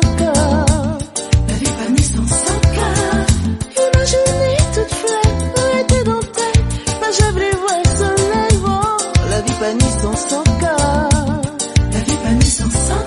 sans cœur. La vie pas ni sans cœur. Imaginez toute fleur, arrêtez dentelle. Pas j'avais voir le soleil, oh. La vie pas ni sans cœur. La vie pas ni sans cœur.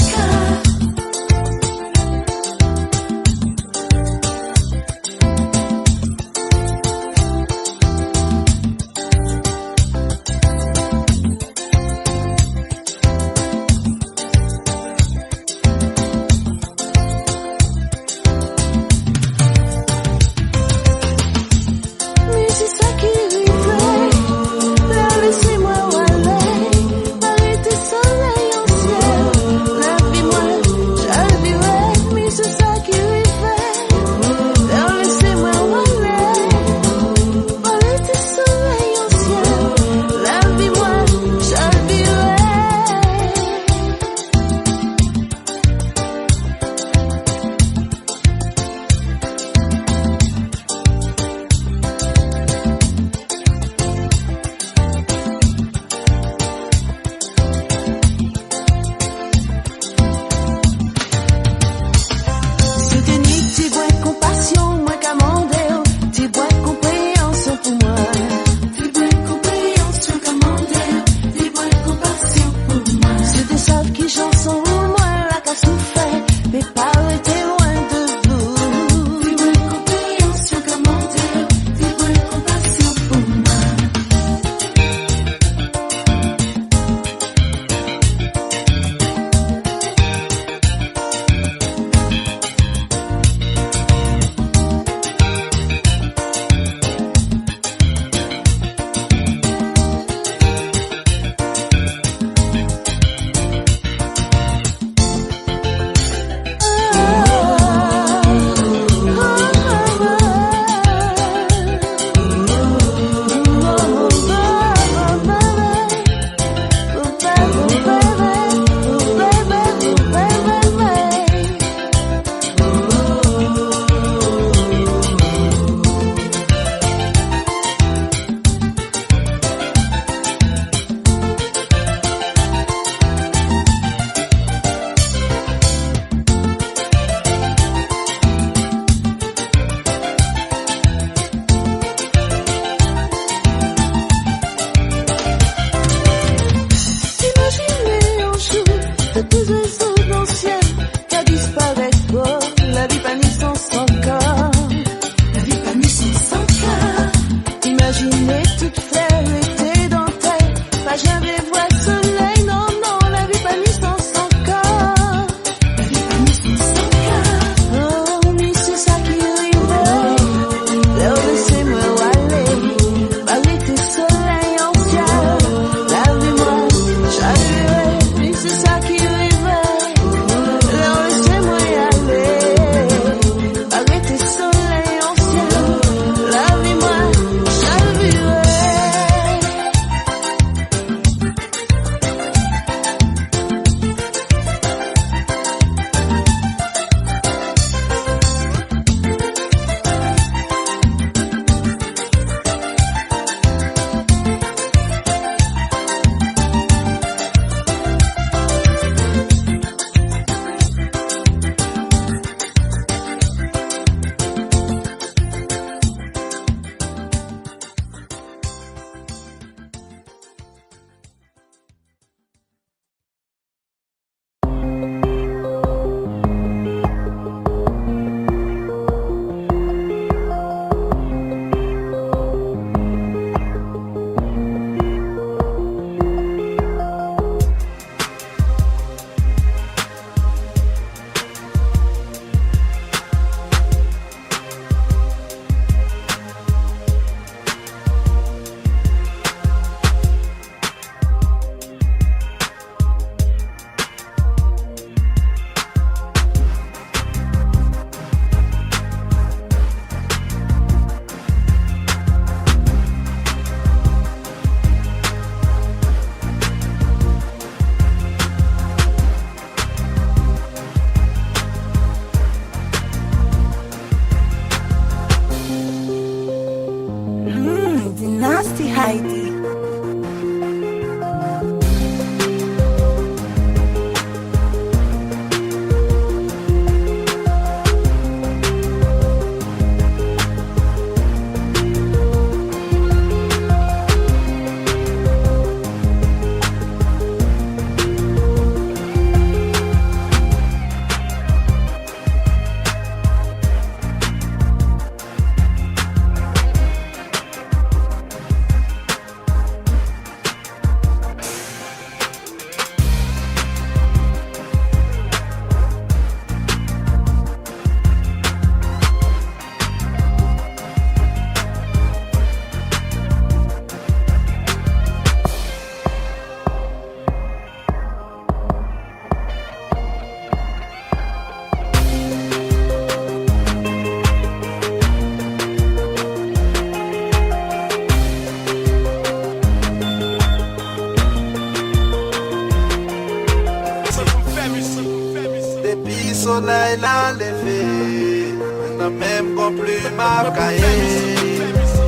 Puis soleil l'a levé, n'a même qu'on plus m'a caillé.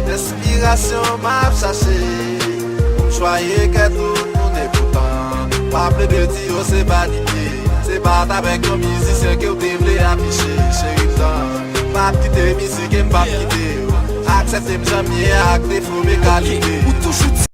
L'inspiration m'a cherché, choyé que tout le monde est content. Pas plus de dire c'est pas l'idée, c'est pas avec nos musiciens que vous devez afficher. Chérie, pas quitter musique et pas quitter. Acceptez-moi jamais avec des faux mes qualités.